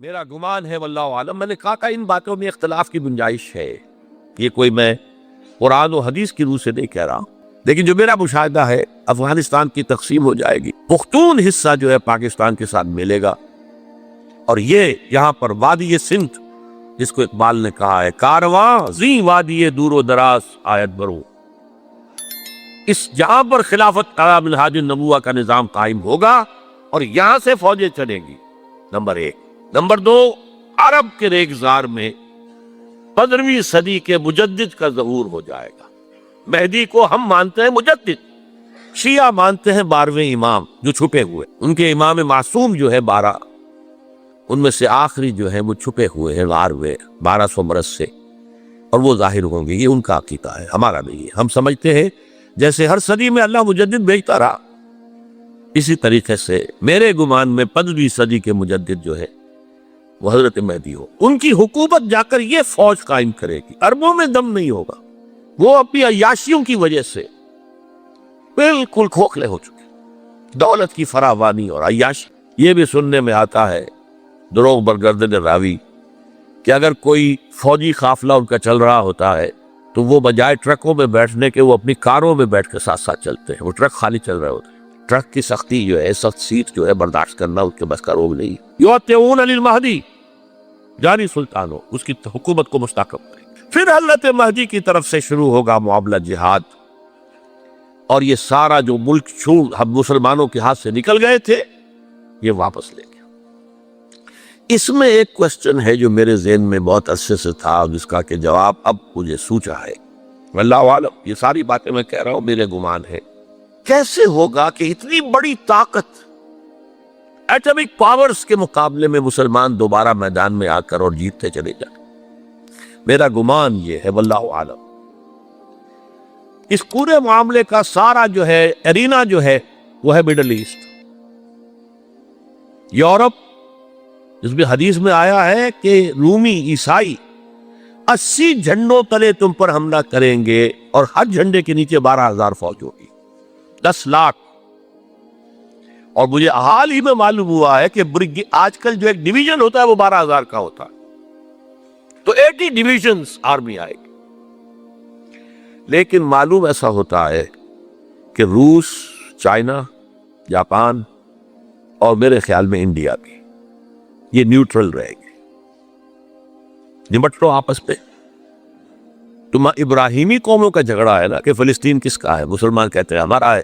میرا گمان ہے واللہ عالم، میں نے کہا ان باتوں میں اختلاف کی گنجائش ہے، یہ کوئی میں قرآن و حدیث کی روح سے نہیں کہہ رہا، لیکن جو میرا مشاہدہ ہے افغانستان کی تقسیم ہو جائے گی، پختون حصہ جو ہے پاکستان کے ساتھ ملے گا، اور یہ یہاں پر وادی سندھ جس کو اقبال نے کہا ہے کارواں زیں وادی دور و دراز آیت برو، اس جہاں پر خلافت علی منہاج النبوہ کا نظام قائم ہوگا اور یہاں سے فوجیں چلیں گی، نمبر ایک۔ نمبر دو، عرب کے ریگزار میں 15ویں صدی کے مجدد کا ظہور ہو جائے گا۔ مہدی کو ہم مانتے ہیں مجدد، شیعہ مانتے ہیں 12ویں امام جو چھپے ہوئے، ان کے امام معصوم جو ہے 12، ان میں سے آخری جو ہے وہ چھپے ہوئے ہیں غار ہوئے 1200 برس سے، اور وہ ظاہر ہوں گے، یہ ان کا عقیدہ ہے، ہمارا نہیں ہے۔ ہم سمجھتے ہیں جیسے ہر صدی میں اللہ مجدد بھیجتا رہا، اسی طریقے سے میرے گمان میں 15ویں صدی کے مجدد جو ہے وہ حضرت مہدی ہو، ان کی حکومت جا کر یہ فوج قائم کرے گی، عربوں میں دم نہیں ہوگا، وہ اپنی عیاشیوں کی وجہ سے بالکل کھوکھلے ہو چکے، دولت کی فراوانی اور عیاشی۔ یہ بھی سننے میں آتا ہے دروغ برگردن راوی کہ اگر کوئی فوجی قافلہ ان کا چل رہا ہوتا ہے تو وہ بجائے ٹرکوں میں بیٹھنے کے وہ اپنی کاروں میں بیٹھ کے ساتھ ساتھ چلتے ہیں، وہ ٹرک خالی چل رہے ہوتے ہیں۔ ٹرک کی سختی جو ہے، سخت سیٹ جو ہے برداشت کرنا اس کے بس کا روگ نہیں۔ یوتیون علی المہدی، جانی سلطان ہو، اس کی حکومت کو مستحکم کریں۔ پھر حضرت مہدی کی طرف سے شروع ہوگا معاملہ جہاد، اور یہ سارا جو ملک چھوڑ ہم مسلمانوں کے ہاتھ سے نکل گئے تھے یہ واپس لے گیا۔ اس میں ایک کوسچن ہے جو میرے ذہن میں بہت عرصے سے تھا، جس کا کہ جواب اب مجھے سوچا ہے، واللہ عالم، یہ ساری باتیں میں کہہ رہا ہوں میرے گمان ہے۔ کیسے ہوگا کہ اتنی بڑی طاقت ایٹمک پاورز کے مقابلے میں مسلمان دوبارہ میدان میں آ کر اور جیتتے چلے جائیں؟ میرا گمان یہ ہے واللہ عالم، اس پورے معاملے کا سارا جو ہے ارینا جو ہے وہ ہے مڈل ایسٹ، یورپ، جس میں حدیث میں آیا ہے کہ رومی عیسائی 80 جھنڈوں تلے تم پر حملہ کریں گے اور ہر جھنڈے کے نیچے 12,000 فوج ہوگی، 10 لاکھ۔ اور مجھے حال ہی میں معلوم ہوا ہے کہ آج کل جو ایک ڈویژن ہوتا ہے وہ 12,000 کا ہوتا ہے، تو 80 ڈویژنز آرمی آئے گی۔ لیکن معلوم ایسا ہوتا ہے کہ روس، چائنا، جاپان اور میرے خیال میں انڈیا بھی یہ نیوٹرل رہے گی، نمٹ لو آپس میں۔ تم ابراہیمی قوموں کا جھگڑا ہے نا کہ فلسطین کس کا ہے، مسلمان کہتے ہیں ہمارا ہے،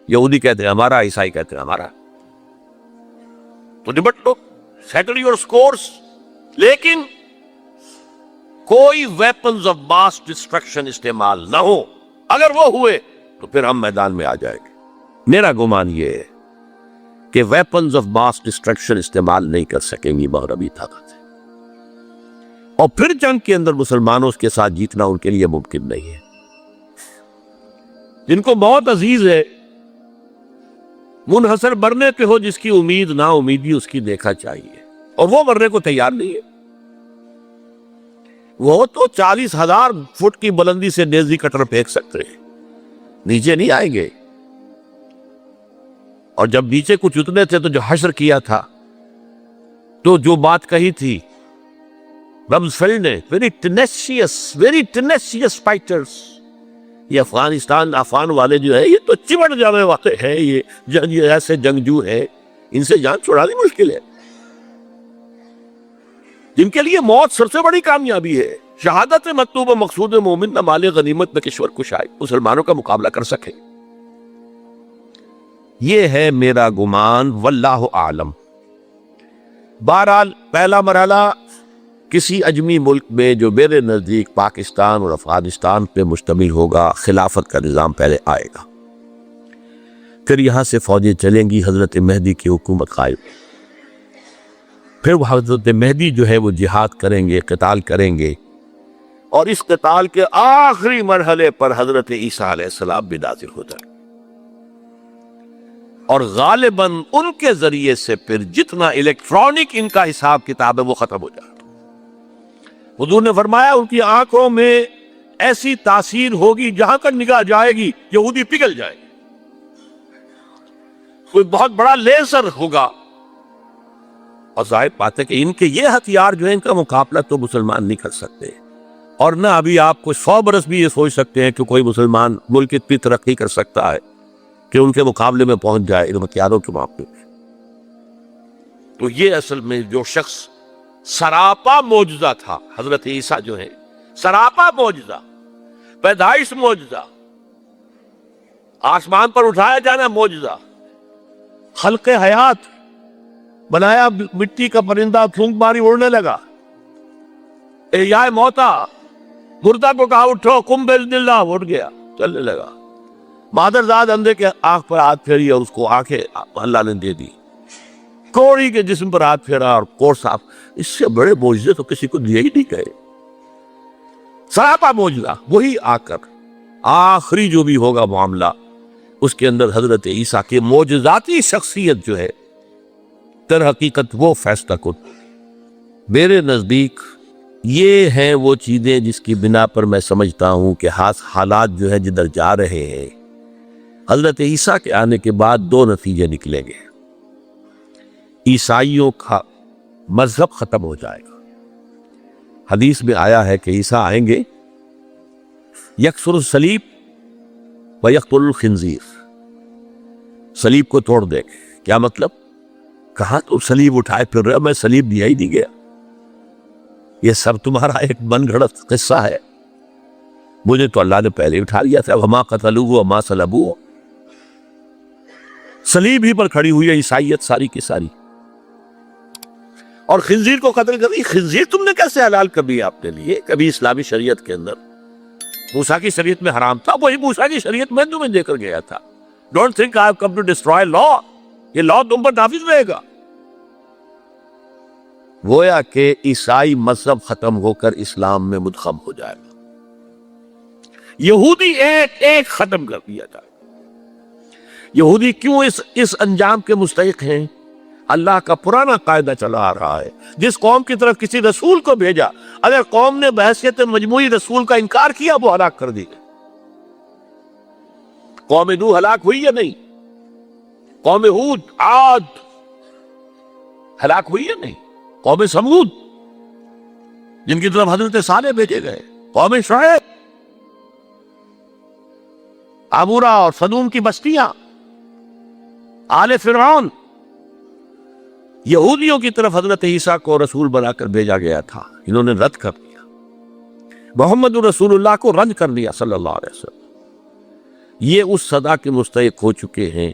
یہودی کہتے ہیں ہمارا، عیسائی کہتے ہیں ہمارا، تو نمٹ لو، سیٹل یور سکورز۔ لیکن کوئی ویپنز آف ماس ڈسٹرکشن استعمال نہ ہو، اگر وہ ہوئے تو پھر ہم میدان میں آ جائیں گے۔ میرا گمان یہ ہے کہ ویپنز آف ماس ڈسٹرکشن استعمال نہیں کر سکیں گی مغربی طاقت، اور پھر جنگ کے اندر مسلمانوں کے ساتھ جیتنا ان کے لیے ممکن نہیں ہے۔ جن کو بہت عزیز ہے، منحصر مرنے پہ ہو جس کی امید، نا امیدی اس کی دیکھا چاہیے، اور وہ مرنے کو تیار نہیں ہے۔ وہ تو 40,000 فٹ کی بلندی سے نیزی کٹر پھینک سکتے ہیں، نیچے نہیں آئیں گے۔ اور جب نیچے کچھ اتنے تھے تو جو حشر کیا تھا، تو جو بات کہی تھی رمزفیلڈ نے، ویری ٹینیشیس فائٹرز، یہ افغان والے جو ہے یہ تو چمٹ جانے والے ہیں، یہ ایسے جنگجو ہیں، ان سے جان چھڑانی مشکل ہے، جن کے لیے موت سب سے بڑی کامیابی ہے۔ شہادت مطلوب و مقصود مومن نہ مال غنیمت میں کشور کشائی، مسلمانوں کا مقابلہ کر سکے، یہ ہے میرا گمان، واللہ عالم۔ بہرحال پہلا مرحلہ کسی اجمی ملک میں جو میرے نزدیک پاکستان اور افغانستان پہ مشتمل ہوگا، خلافت کا نظام پہلے آئے گا، پھر یہاں سے فوجیں چلیں گی، حضرت مہدی کی حکومت قائم، پھر وہ حضرت مہدی جو ہے وہ جہاد کریں گے، قتال کریں گے، اور اس قتال کے آخری مرحلے پر حضرت عیسیٰ علیہ السلام بھی نازل ہوتا ہے، اور غالباً ان کے ذریعے سے پھر جتنا الیکٹرانک ان کا حساب کتاب ہے وہ ختم ہو جائے۔ حضور نے فرمایا ان کی آنکھوں میں ایسی تاثیر ہوگی، جہاں تک نگاہ جائے گی یہودی پگھل جائے گی، کوئی بہت بڑا لیزر ہوگا اور ظاہر بات ہے کہ ان کے یہ ہتھیار جو ہیں ان کا مقابلہ تو مسلمان نہیں کر سکتے، اور نہ ابھی آپ کو 100 برس بھی یہ سوچ سکتے ہیں کہ کوئی مسلمان ملک اتنی ترقی کر سکتا ہے کہ ان کے مقابلے میں پہنچ جائے ان ہتھیاروں کے معاملے میں۔ تو یہ اصل میں جو شخص سراپا معجزہ تھا، حضرت عیسیٰ جو ہے سراپا معجزہ، پیدائش معجزہ، آسمان پر اٹھایا جانا معجزہ، خلق حیات، بنایا مٹی کا پرندہ پھونک ماری اڑنے لگا، احیاء موتا، مردہ کو کہا اٹھو قم باذن اللہ، اٹھ گیا چلنے لگا، مادر زاد اندھے کے آنکھ پر ہاتھ پھیری اور اس کو آنکھیں اللہ نے دے دی، کوڑی کے جسم پر ہاتھ پھیرا اور کوڑ صاف۔ اس سے بڑے معجزے تو کسی کو دیے ہی نہیں گئے، سراپا معجزہ۔ وہی آ کر آخری جو بھی ہوگا معاملہ، اس کے اندر حضرت عیسیٰ کی معجزاتی شخصیت جو ہے در حقیقت وہ فیصلہ کن۔ میرے نزدیک یہ ہیں وہ چیزیں جس کی بنا پر میں سمجھتا ہوں کہ حالات جو ہے جدھر جا رہے ہیں، حضرت عیسیٰ کے آنے کے بعد دو نتیجے نکلیں گے۔ عیسائیوں کا مذہب ختم ہو جائے گا۔ حدیث میں آیا ہے کہ عیسیٰ آئیں گے، یکسر الصلیب و یقتل الخنزیر، صلیب کو توڑ دیں گے۔ کیا مطلب؟ کہاں تو صلیب اٹھائے پھر رہے، میں صلیب دیا ہی نہیں گیا، یہ سب تمہارا ایک من گھڑت قصہ ہے، مجھے تو اللہ نے پہلے اٹھا لیا تھا، وما قتلوہ وما صلبوہ۔ صلیب ہی پر کھڑی ہوئی ہے عیسائیت ساری کی ساری، اور خنزیر کو قتل کر دی۔ خنزیر تم نے کیسے حلال کر دیا اپنے لیے؟ کبھی اسلامی شریعت کے اندر موسیٰ کی شریعت میں حرام تھا، وہی موسیٰ کی شریعت میں تمہیں دے کر گیا تھا۔ Don't think I have come to destroy law, یہ لا تم پر نافذ رہے گا۔ گویا کہ عیسائی مذہب ختم ہو کر اسلام میں مدغم ہو جائے گا، یہودی ایک ایک ختم کر دیا جائے گا۔ یہودی کیوں اس انجام کے مستحق ہیں؟ اللہ کا پرانا قاعدہ چلا آ رہا ہے، جس قوم کی طرف کسی رسول کو بھیجا، اگر قوم نے بحیثیت مجموعی رسول کا انکار کیا وہ ہلاک کر دی گئی۔ قوم نوح ہلاک ہوئی یا نہیں؟ قوم ہود، عاد ہلاک ہوئی یا نہیں؟ قوم سمود جن کی طرف حضرت صالح بھیجے گئے، قوم شعیب، عمورہ اور صدوم کی بستیاں، آل فرعون، یہودیوں کی طرف حضرت عیسیٰ کو رسول بنا کر بھیجا گیا تھا، انہوں نے رد کر دیا، محمد رسول اللہ کو رد کر دیا صلی اللہ علیہ وسلم۔ یہ اس صدا کے مستحق ہو چکے ہیں،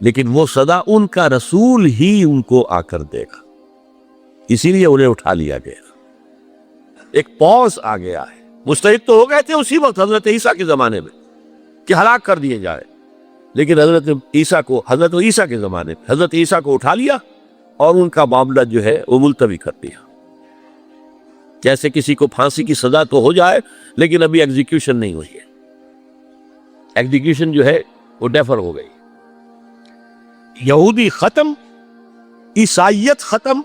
لیکن وہ صدا ان کا رسول ہی ان کو آ کر دے گا، اسی لیے انہیں اٹھا لیا گیا۔ ایک پوز آ گیا ہے، مستحق تو ہو گئے تھے اسی وقت حضرت عیسیٰ کے زمانے میں کہ ہلاک کر دیے جائے، لیکن حضرت عیسیٰ کے زمانے میں حضرت عیسیٰ کو اٹھا لیا اور ان کا معاملہ جو ہے وہ ملتوی کر دیا۔ جیسے کسی کو پھانسی کی سزا تو ہو جائے لیکن ابھی ایگزیکیوشن نہیں ہوئی ہے، ایگزیکیوشن جو ہے وہ ڈیفر ہو گئی۔ یہودی ختم، عیسائیت ختم،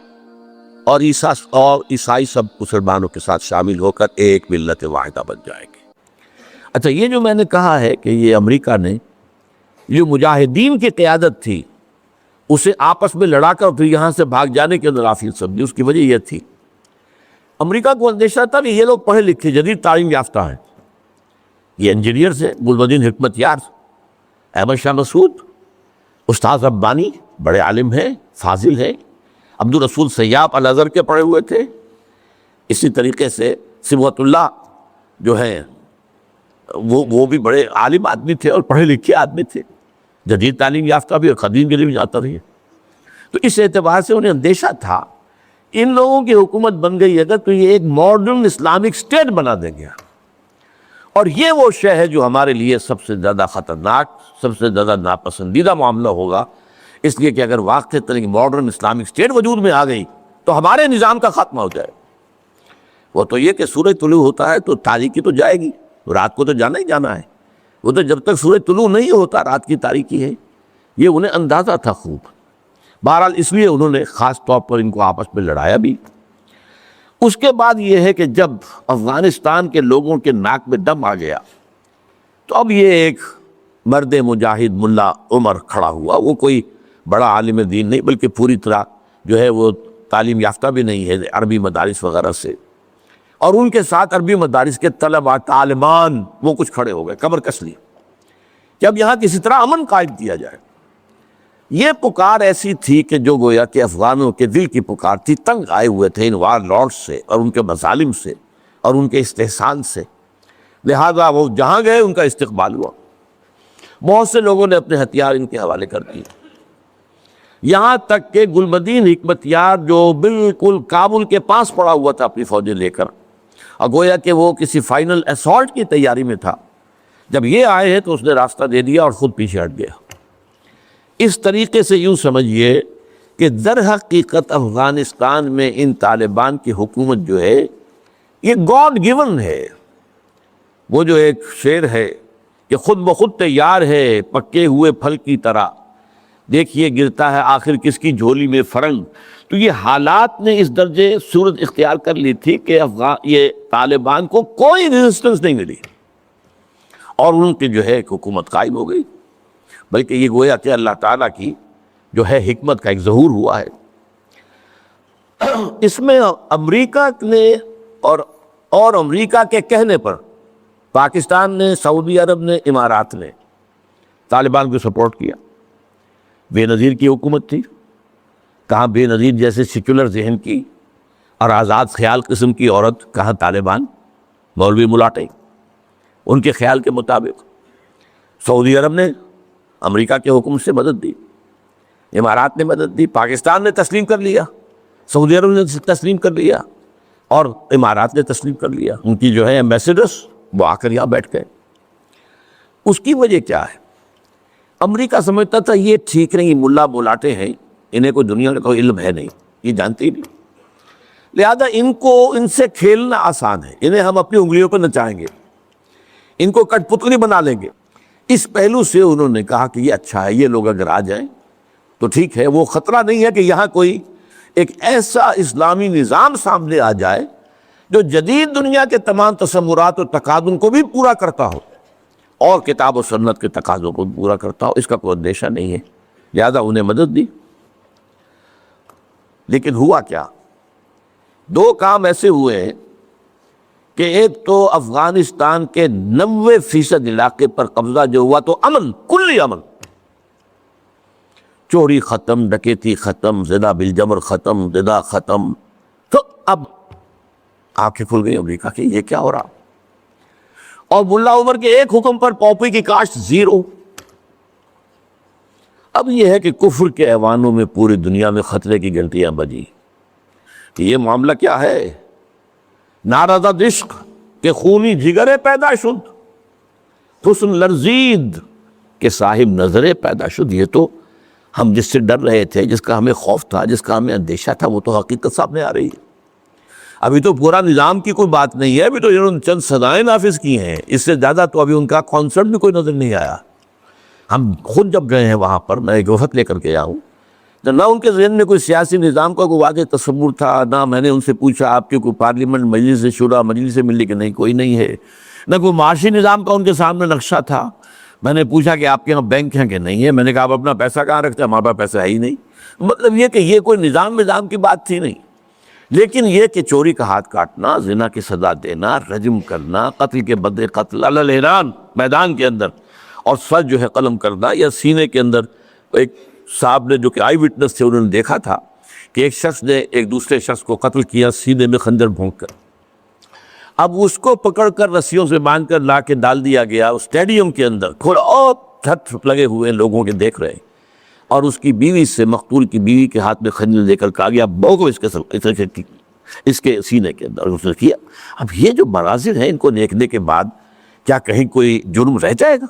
اور عیسائی سب مسلمانوں کے ساتھ شامل ہو کر ایک ملت واحدہ بن جائے گی۔ اچھا، یہ جو میں نے کہا ہے کہ یہ امریکہ نے جو مجاہدین کی قیادت تھی اسے آپس میں لڑا کر پھر یہاں سے بھاگ جانے کے اندر آفیل سمجھی، اس کی وجہ یہ تھی امریکہ کو اندیشہ تھا کہ یہ لوگ پڑھے لکھے جدید تعلیم یافتہ ہیں، یہ انجینئرز ہیں، گلبدین حکمت یار، احمد شاہ مسعود، استاد ربانی بڑے عالم ہیں، فاضل ہیں، عبد الرسول سیاب الازہر کے پڑھے ہوئے تھے، اسی طریقے سے صبغت اللہ جو ہیں وہ بھی بڑے عالم آدمی تھے اور پڑھے لکھے آدمی تھے، جدید تعلیم یافتہ بھی اور قدیم کے لیے بھی جاتا رہی ہے۔ تو اس اعتبار سے انہیں اندیشہ تھا ان لوگوں کی حکومت بن گئی اگر تو یہ ایک ماڈرن اسلامک اسٹیٹ بنا دیں گے، اور یہ وہ شے ہے جو ہمارے لیے سب سے زیادہ خطرناک، سب سے زیادہ ناپسندیدہ معاملہ ہوگا، اس لیے کہ اگر واقع طرح ماڈرن اسلامک اسٹیٹ وجود میں آ گئی تو ہمارے نظام کا خاتمہ ہو جائے۔ وہ تو یہ کہ سورج طلوع ہوتا ہے تو تاریکی تو جائے گی، رات کو تو جانا ہی جانا ہے، وہ تو جب تک سورج طلوع نہیں ہوتا رات کی تاریکی ہے، یہ انہیں اندازہ تھا خوب۔ بہرحال اس لیے انہوں نے خاص طور پر ان کو آپس میں لڑایا بھی۔ اس کے بعد یہ ہے کہ جب افغانستان کے لوگوں کے ناک میں دم آ گیا تو اب یہ ایک مرد مجاہد ملا عمر کھڑا ہوا، وہ کوئی بڑا عالم دین نہیں بلکہ پوری طرح جو ہے وہ تعلیم یافتہ بھی نہیں ہے عربی مدارس وغیرہ سے، اور ان کے ساتھ عربی مدارس کے طلباء طالبان وہ کچھ کھڑے ہو گئے کمر کس لیے کہ اب یہاں کسی طرح امن قائم کیا جائے۔ یہ پکار ایسی تھی کہ جو گویا کہ افغانوں کے دل کی پکار تھی، تنگ آئے ہوئے تھے ان وار لارڈ سے اور ان کے مظالم سے اور ان کے استحسان سے، لہذا وہ جہاں گئے ان کا استقبال ہوا۔ بہت سے لوگوں نے اپنے ہتھیار ان کے حوالے کر دیے، یہاں تک کہ گلبدین حکمت یار جو بالکل کابل کے پاس پڑا ہوا تھا اپنی فوجیں لے کر، اور گویا کہ وہ کسی فائنل اسالٹ کی تیاری میں تھا، جب یہ آئے ہیں تو اس نے راستہ دے دیا اور خود پیچھے ہٹ گیا۔ اس طریقے سے یوں سمجھیے کہ در حقیقت افغانستان میں ان طالبان کی حکومت جو ہے یہ گاڈ گیون ہے۔ وہ جو ایک شعر ہے کہ خود بخود تیار ہے پکے ہوئے پھل کی طرح، دیکھیے گرتا ہے آخر کس کی جھولی میں فرنگ۔ تو یہ حالات نے اس درجے صورت اختیار کر لی تھی کہ یہ طالبان کو کوئی ریزسٹنس نہیں ملی اور ان کی جو ہے ایک حکومت قائم ہو گئی، بلکہ یہ گویا کہ اللہ تعالیٰ کی جو ہے حکمت کا ایک ظہور ہوا ہے۔ اس میں امریکہ نے اور امریکہ کے کہنے پر پاکستان نے، سعودی عرب نے، امارات نے طالبان کو سپورٹ کیا۔ بے نظیر کی حکومت تھی، کہاں بے نظیر جیسے سیکولر ذہن کی اور آزاد خیال قسم کی عورت، کہاں طالبان مولوی ملاٹے ان کے خیال کے مطابق۔ سعودی عرب نے امریکہ کے حکم سے مدد دی، امارات نے مدد دی، پاکستان نے تسلیم کر لیا، سعودی عرب نے تسلیم کر لیا اور امارات نے تسلیم کر لیا۔ ان کی جو ہے ایمبیسڈرس وہ آ کر یہاں بیٹھ گئے۔ اس کی وجہ کیا ہے؟ امریکہ سمجھتا تھا یہ ٹھیک نہیں، ملا ملاٹے ہیں، انہیں کوئی دنیا کا کوئی علم ہے نہیں، یہ جانتے ہی نہیں، لہذا ان سے کھیلنا آسان ہے، انہیں ہم اپنی انگلیوں پر نچائیں گے، ان کو کٹ پتلی بنا لیں گے۔ اس پہلو سے انہوں نے کہا کہ یہ اچھا ہے، یہ لوگ اگر آ جائیں تو ٹھیک ہے، وہ خطرہ نہیں ہے کہ یہاں کوئی ایک ایسا اسلامی نظام سامنے آ جائے جو جدید دنیا کے تمام تصورات اور تقاضوں کو بھی پورا کرتا ہو اور کتاب و سنت کے تقاضوں کو پورا کرتا ہو، اس کا کوئی اندیشہ نہیں ہے، لہذا انہیں مدد دی۔ لیکن ہوا کیا؟ دو کام ایسے ہوئے ہیں کہ ایک تو افغانستان کے 90% علاقے پر قبضہ جو ہوا تو امن، کلی امن، چوری ختم، ڈکیتی ختم، زنا بالجبر ختم، زنا ختم۔ تو اب آنکھیں کھل گئی امریکہ کی، یہ کیا ہو رہا؟ اور ملا عمر کے ایک حکم پر پاپی کی کاشت زیرو۔ اب یہ ہے کہ کفر کے ایوانوں میں پوری دنیا میں خطرے کی گھنٹیاں بجی کہ یہ معاملہ کیا ہے؟ نارض عشق کہ خونی جگرے پیدا شد، حسن لرزید کہ صاحب نظرے پیدا شد۔ یہ تو ہم جس سے ڈر رہے تھے، جس کا ہمیں خوف تھا، جس کا ہمیں اندیشہ تھا، وہ تو حقیقت سامنے آ رہی ہے۔ ابھی تو پورا نظام کی کوئی بات نہیں ہے، ابھی تو انہوں نے چند سزائیں نافذ کی ہیں، اس سے زیادہ تو ابھی ان کا کانسرٹ بھی کوئی نظر نہیں آیا۔ ہم خود جب گئے ہیں وہاں پر، میں ایک وفد لے کر کے آیا ہوں، تو نہ ان کے ذہن میں کوئی سیاسی نظام کا کوئی واضح تصور تھا، نہ میں نے ان سے پوچھا آپ کے کوئی پارلیمنٹ مجلس شورا مجلس سے ملی کہ نہیں کوئی نہیں ہے، نہ کوئی معاشی نظام کا ان کے سامنے نقشہ تھا۔ میں نے پوچھا کہ آپ کے یہاں بینک ہیں کہ نہیں ہے، میں نے کہا آپ اپنا پیسہ کہاں رکھتے ہیں؟ ہمارے پاس پیسہ ہے ہی نہیں۔ مطلب یہ کہ یہ کوئی نظام کی بات تھی نہیں، لیکن یہ کہ چوری کا ہاتھ کاٹنا، زنا کی سزا دینا، رجم کرنا، قتل کے بدلے قتل علی الاعلان میدان کے اندر، اور سر جو ہے قلم کرنا یا سینے کے اندر۔ ایک صاحب نے جو کہ آئی وٹنس تھے، انہوں نے دیکھا تھا کہ ایک شخص نے ایک دوسرے شخص کو قتل کیا سینے میں خنجر بھونک کر، اب اس کو پکڑ کر رسیوں سے باندھ کر لا کے ڈال دیا گیا اسٹیڈیم کے اندر، کھلا اور چھت لگے ہوئے لوگوں کے دیکھ رہے، اور اس کی بیوی سے، مقتول کی بیوی کے ہاتھ میں خنجر دے کر کہا گیا بھونکو اس کے سینے کے اندر، اس نے کیا۔ اب یہ جو مناظر ہیں ان کو دیکھنے کے بعد کیا کہیں کوئی جرم رہ جائے گا؟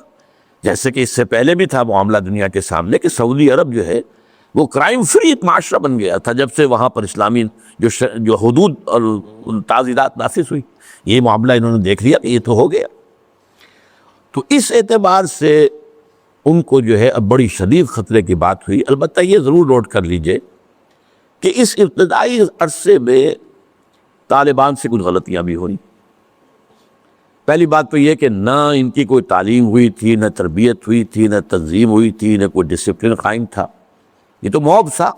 جیسے کہ اس سے پہلے بھی تھا معاملہ دنیا کے سامنے کہ سعودی عرب جو ہے وہ کرائم فری ایک معاشرہ بن گیا تھا جب سے وہاں پر اسلامی جو حدود اور تعزیرات نافذ ہوئی۔ یہ معاملہ انہوں نے دیکھ لیا کہ یہ تو ہو گیا، تو اس اعتبار سے ان کو جو ہے اب بڑی شدید خطرے کی بات ہوئی۔ البتہ یہ ضرور نوٹ کر لیجئے کہ اس ابتدائی عرصے میں طالبان سے کچھ غلطیاں بھی ہوئیں۔ پہلی بات تو یہ کہ نہ ان کی کوئی تعلیم ہوئی تھی، نہ تربیت ہوئی تھی، نہ تنظیم ہوئی تھی، نہ کوئی ڈسپلن قائم تھا، یہ تو موب تھا۔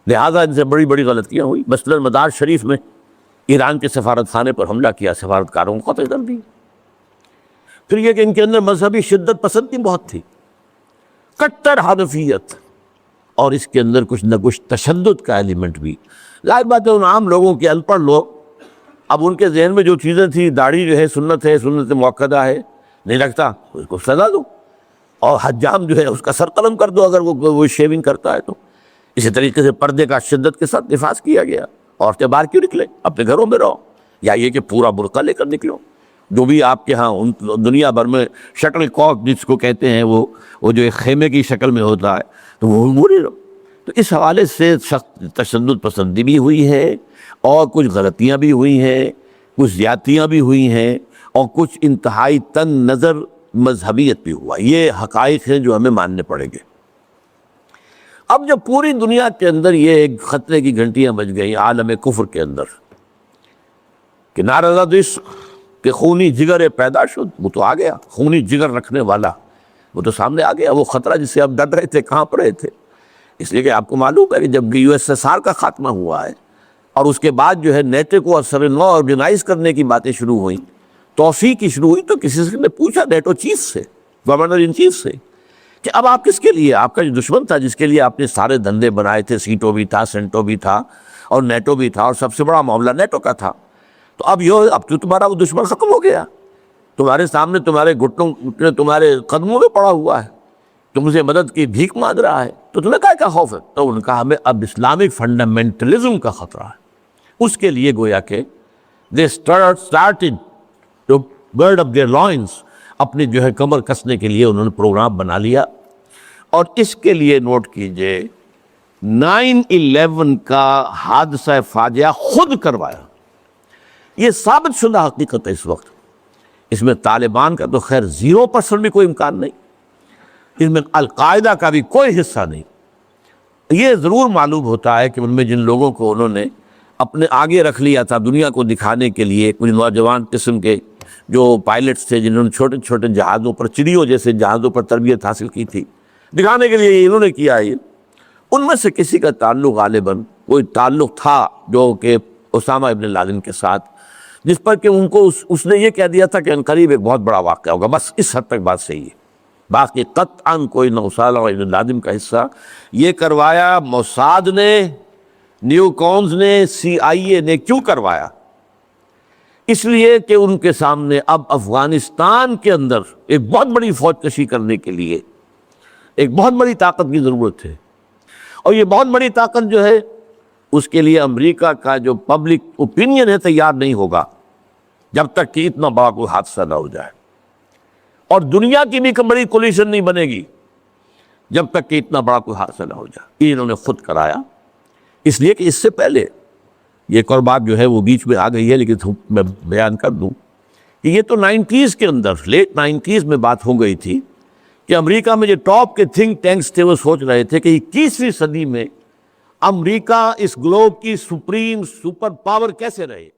لہٰذا ان سے بڑی بڑی غلطیاں ہوئی. مثلاً مدار شریف میں ایران کے سفارت خانے پر حملہ کیا، سفارتکاروں کو قتل کر دی. پھر یہ کہ ان کے اندر مذہبی شدت پسندی بہت تھی، کٹر حنفیت، اور اس کے اندر کچھ نہ کچھ تشدد کا ایلیمنٹ بھی. ظاہر بات ہے ان عام لوگوں کے ان پڑھ لوگ، اب ان کے ذہن میں جو چیزیں تھیں، داڑھی جو ہے سنت موقدہ ہے، نہیں رکھتا اس کو سزا دو، اور حجام جو ہے اس کا سر قلم کر دو اگر وہ شیونگ کرتا ہے تو. اسی طریقے سے پردے کا شدت کے ساتھ نفاذ کیا گیا. عورتیں باہر کیوں نکلیں؟ اپنے گھروں میں رہو، یا یہ کہ پورا برقع لے کر نکلو. جو بھی آپ کے ہاں دنیا بھر میں شٹل کاک جس کو کہتے ہیں، وہ جو ایک خیمے کی شکل میں ہوتا ہے، تو وہ نہیں رہو. تو اس حوالے سے سخت تشدد پسندی بھی ہوئی ہے، اور کچھ غلطیاں بھی ہوئی ہیں، کچھ زیادتیاں بھی ہوئی ہیں، اور کچھ انتہائی تنگ نظر مذہبیت بھی ہوا. یہ حقائق ہیں جو ہمیں ماننے پڑیں گے. اب جب پوری دنیا کے اندر یہ ایک خطرے کی گھنٹیاں بج گئیں عالم کفر کے اندر کہ نارض عشق کہ خونی جگر پیدا شد، وہ تو آ گیا، خونی جگر رکھنے والا وہ تو سامنے آ گیا. وہ خطرہ جس سے آپ ڈر رہے تھے، کہاں پر رہے تھے؟ اس لیے کہ آپ کو معلوم ہے کہ جب USSR کا خاتمہ ہوا ہے اور اس کے بعد جو ہے نیٹو کو اثر نو آرگنائز کرنے کی باتیں شروع ہوئیں، توسیع کی شروع ہوئی، تو کسی سے نے پوچھا نیٹو چیف سے، گورنر ان چیف سے، کہ اب آپ کس کے لیے، آپ کا جو دشمن تھا جس کے لیے آپ نے سارے دھندے بنائے تھے، سیٹو بھی تھا، سینٹو بھی تھا، اور نیٹو بھی تھا، اور سب سے بڑا معاملہ نیٹو کا تھا، تو اب تو تمہارا وہ دشمن ختم ہو گیا، تمہارے سامنے تمہارے گھٹنوں تمہارے قدموں میں پڑا ہوا ہے، تم سے مدد کی بھیک مانگ رہا ہے، تو تمہیں کیا خوف ہے؟ تو ان کا ہمیں اب اسلامک فنڈامنٹلزم کا خطرہ ہے. اس کے لیے گویا کہ they started to gird up their loins، اپنی جو ہے کمر کسنے کے لیے انہوں نے پروگرام بنا لیا. اور اس کے لیے نوٹ کیجئے 9/11 کا حادثہ فاجعہ خود کروایا. یہ ثابت شدہ حقیقت ہے. اس وقت اس میں طالبان کا تو خیر 0% بھی کوئی امکان نہیں، اس میں القاعدہ کا بھی کوئی حصہ نہیں. یہ ضرور معلوم ہوتا ہے کہ ان میں جن لوگوں کو انہوں نے اپنے آگے رکھ لیا تھا دنیا کو دکھانے کے لیے، کچھ نوجوان قسم کے جو پائلٹس تھے جنہوں نے چھوٹے چھوٹے جہازوں پر، چڑیوں جیسے جہازوں پر تربیت حاصل کی تھی، دکھانے کے لیے انہوں نے کیا ہے. ان میں سے کسی کا تعلق غالباً کوئی تعلق تھا جو کہ اسامہ ابن لادن کے ساتھ، جس پر کہ ان کو اس نے یہ کہہ دیا تھا کہ عنقریب ایک بہت بڑا واقعہ ہوگا. بس اس حد تک بات صحیح ہے. باقی قطعاً کوئی نہ اسامہ ابن لادن کا حصہ. یہ کروایا موساد نے، نیو کونز نے، CIA نے. کیوں کروایا؟ اس لیے کہ ان کے سامنے اب افغانستان کے اندر ایک بہت بڑی فوج کشی کرنے کے لیے ایک بہت بڑی طاقت کی ضرورت ہے، اور یہ بہت بڑی طاقت جو ہے اس کے لیے امریکہ کا جو پبلک اوپینین ہے تیار نہیں ہوگا جب تک کہ اتنا بڑا کوئی حادثہ نہ ہو جائے، اور دنیا کی بھی بڑی کولیشن نہیں بنے گی جب تک کہ اتنا بڑا کوئی حادثہ نہ ہو جائے. یہ انہوں نے خود کرایا. اس لیے کہ اس سے پہلے یہ ایک اور بات جو ہے وہ بیچ میں آ گئی ہے، لیکن میں بیان کر دوں کہ یہ تو 90s کے اندر، لیٹ 90s میں بات ہو گئی تھی کہ امریکہ میں جو ٹاپ کے تھنک ٹینکس تھے وہ سوچ رہے تھے کہ 21ویں صدی میں امریکہ اس گلوب کی سپریم سپر پاور کیسے رہے.